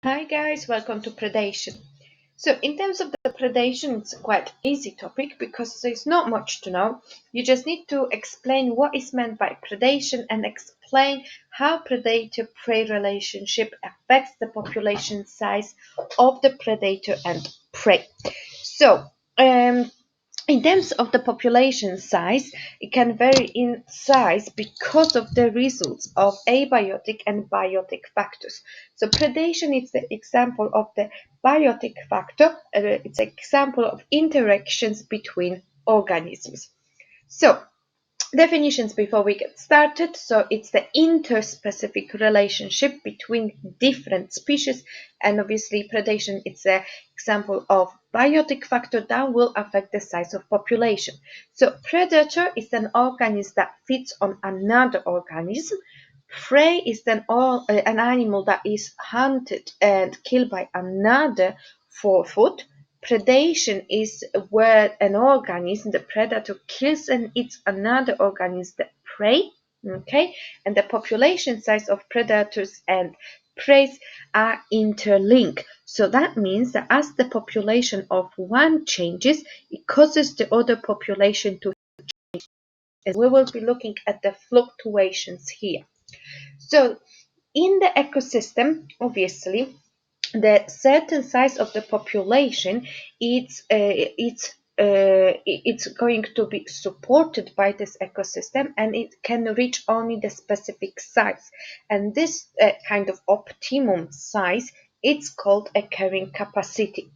Hi guys, welcome to Predation. So in terms of the predation, it's a quite easy topic because there's not much to know. You just need to explain what is meant by predation and explain how predator-prey relationship affects the population size of the predator and prey. So in terms of the population size, it can vary in size because of the results of abiotic and biotic factors. So predation is the example of the biotic factor. It's an example of interactions between organisms. So definitions before we get started. So it's the interspecific relationship between different species, and obviously predation it's an example of biotic factor that will affect the size of population. So predator is an organism that feeds on another organism. Prey is then an animal that is hunted and killed by another for food. Predation is where an organism, the predator, kills and eats another organism, the prey. Okay, and the population size of predators and prey are interlinked. So that means that as the population of one changes, it causes the other population to change. And we will be looking at the fluctuations here. So in the ecosystem, obviously, the certain size of the population it's going to be supported by this ecosystem, and it can reach only the specific size, and this kind of optimum size it's called a carrying capacity.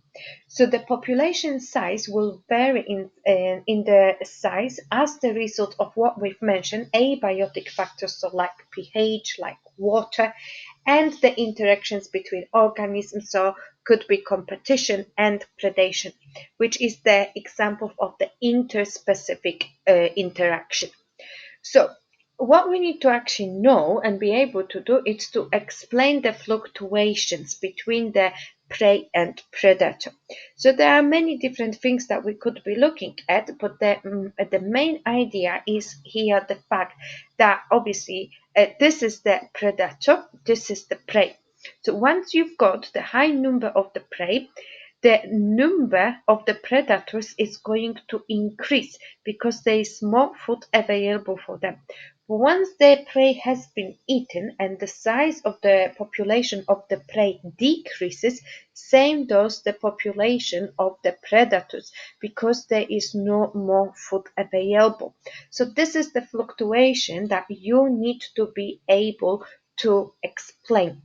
So the population size will vary in the size as the result of what we've mentioned, abiotic factors, so like pH, like water, and the interactions between organisms, so could be competition and predation, which is the example of the interspecific interaction. So what we need to actually know and be able to do is to explain the fluctuations between the prey and predator. So there are many different things that we could be looking at, but the main idea is here the fact that obviously this is the predator, this is the prey. So once you've got the high number of the prey, the number of the predators is going to increase because there is more food available for them. Once the prey has been eaten and the size of the population of the prey decreases, same does the population of the predators because there is no more food available. So this is the fluctuation that you need to be able to explain.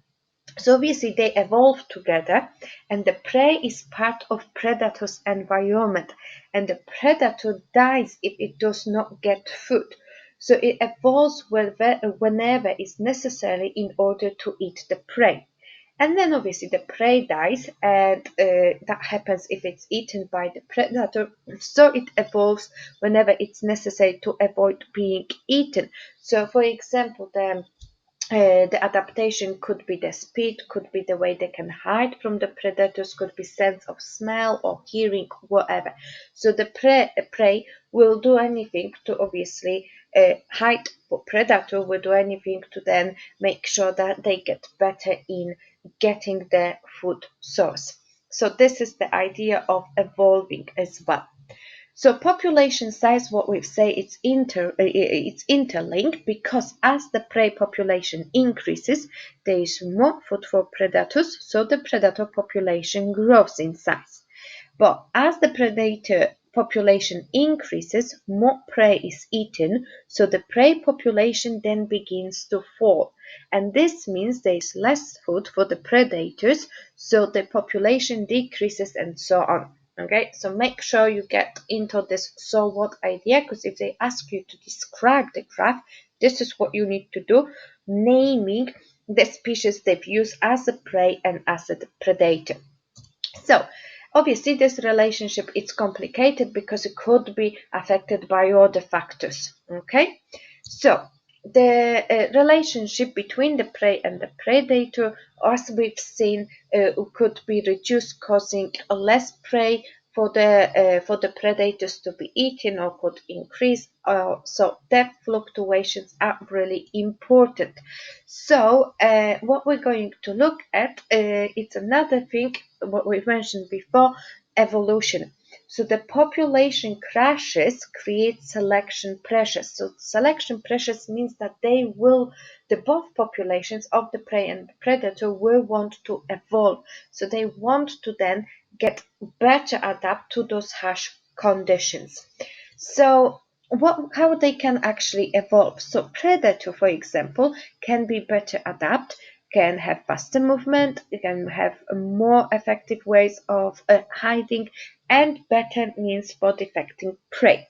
So obviously they evolve together, and the prey is part of predator's environment, and the predator dies if it does not get food. So it evolves whenever it's necessary in order to eat the prey. And then obviously the prey dies, and that happens if it's eaten by the predator. So it evolves whenever it's necessary to avoid being eaten. So for example, the adaptation could be the speed, could be the way they can hide from the predators, could be sense of smell or hearing, whatever. So the prey will do anything to obviously hide, but predator will do anything to then make sure that they get better in getting the food source. So this is the idea of evolving as well. So population size, what we say, it's interlinked because as the prey population increases, there is more food for predators, so the predator population grows in size. But as the predator population increases, more prey is eaten, so the prey population then begins to fall. And this means there is less food for the predators, so the population decreases and so on. Okay, so make sure you get into this so what idea, because if they ask you to describe the graph, this is what you need to do, naming the species they've used as a prey and as a predator. So obviously this relationship is complicated because it could be affected by other factors. Okay, so the relationship between the prey and the predator, as we've seen, could be reduced, causing less prey for the predators to be eaten or could increase. So depth fluctuations are really important. So what we're going to look at, it's another thing what we mentioned before, evolution. So the population crashes create selection pressures. So selection pressures means that the both populations of the prey and the predator will want to evolve. So they want to then get better adapt to those harsh conditions. So how they can actually evolve. So predator, for example, can be better adapt, can have faster movement, can have more effective ways of hiding, and better means for detecting prey.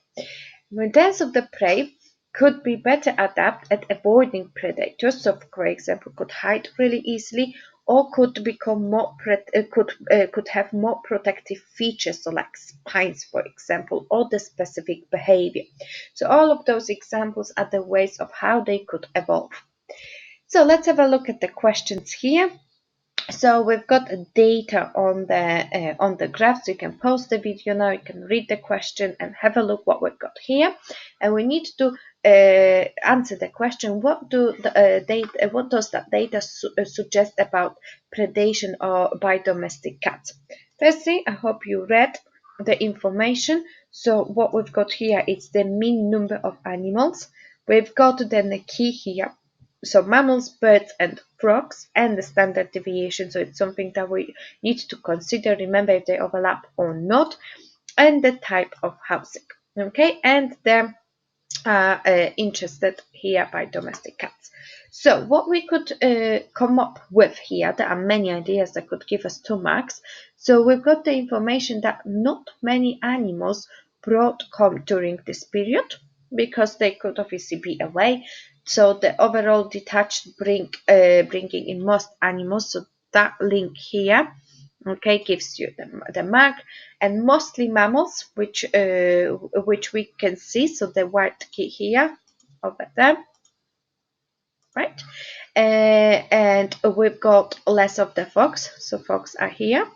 Members of the prey could be better adapt at avoiding predators, so for example could hide really easily, or could become could have more protective features, so like spines for example, or the specific behavior. So all of those examples are the ways of how they could evolve. So let's have a look at the questions here. So we've got data on the graph, so you can pause the video now, you can read the question and have a look what we've got here. And we need to answer the question, what does that data suggest about predation or by domestic cats? Firstly, I hope you read the information. So what we've got here is the mean number of animals. We've got then the key here, so mammals, birds and frogs, and the standard deviation. So it's something that we need to consider, remember if they overlap or not, and the type of housing. Okay, and the interested here by domestic cats. So what we could come up with here, there are many ideas that could give us 2 marks. So we've got the information that not many animals brought home during this period, because they could obviously be away. So the overall detached bringing in most animals, so that link here, okay, gives you the mark. And mostly mammals, which we can see, so the white key here over there, right? And we've got less of the fox, so fox are here,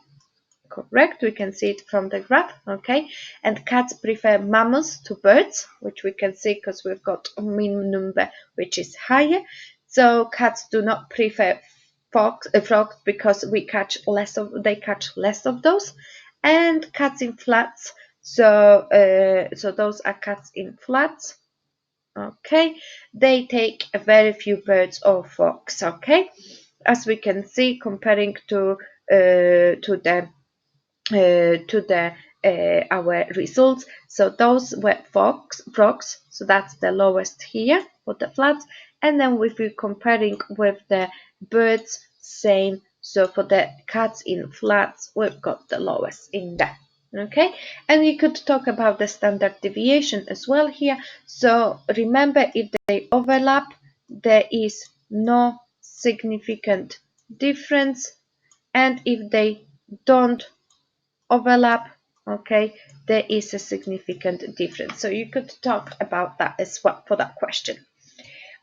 correct, we can see it from the graph. Okay, and cats prefer mammals to birds, which we can see because we've got a mean number which is higher. So cats do not prefer frogs because they catch less of those. And cats in flats, so those are cats in flats. Okay, they take a very few birds or frogs. Okay, as we can see, comparing to the our results. So those were frogs, so that's the lowest here for the flats. And then if we're comparing with the birds, same. So for the cats in flats, we've got the lowest in there. Okay, and we could talk about the standard deviation as well here. So remember, if they overlap, there is no significant difference, and if they don't overlap, okay, there is a significant difference. So you could talk about that as well for that question.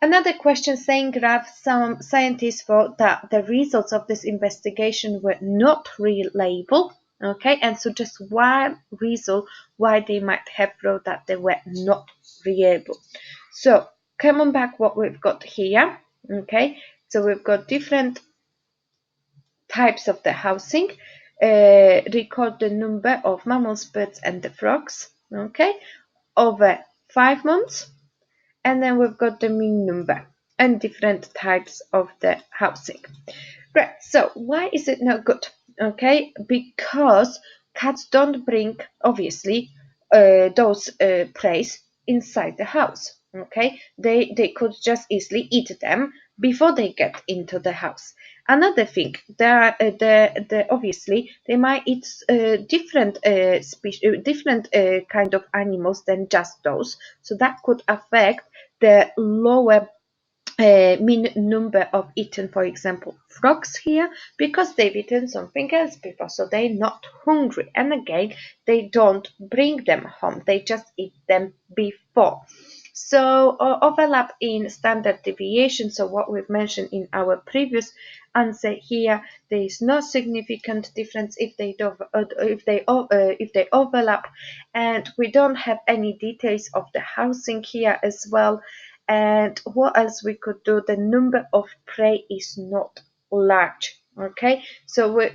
Another question, same graph, some scientists thought that the results of this investigation were not reliable, okay, and so just one reason why they might have thought that they were not reliable. So coming back, what we've got here, okay, so we've got different types of the housing. Record the number of mammals, birds and the frogs, okay, over 5 months. And then we've got the mean number and different types of the housing. Right, so why is it not good? Okay, because cats don't bring, obviously, those prey inside the house. Okay, they could just easily eat them before they get into the house. Another thing, obviously they might eat different different kind of animals than just those, so that could affect the lower mean number of eaten, for example, frogs here, because they've eaten something else before, so they're not hungry. And again, they don't bring them home, they just eat them before. So overlap in standard deviation, so what we've mentioned in our previous answer here, there is no significant difference if they if they overlap, and we don't have any details of the housing here as well. And what else we could do? The number of prey is not large. Okay, so we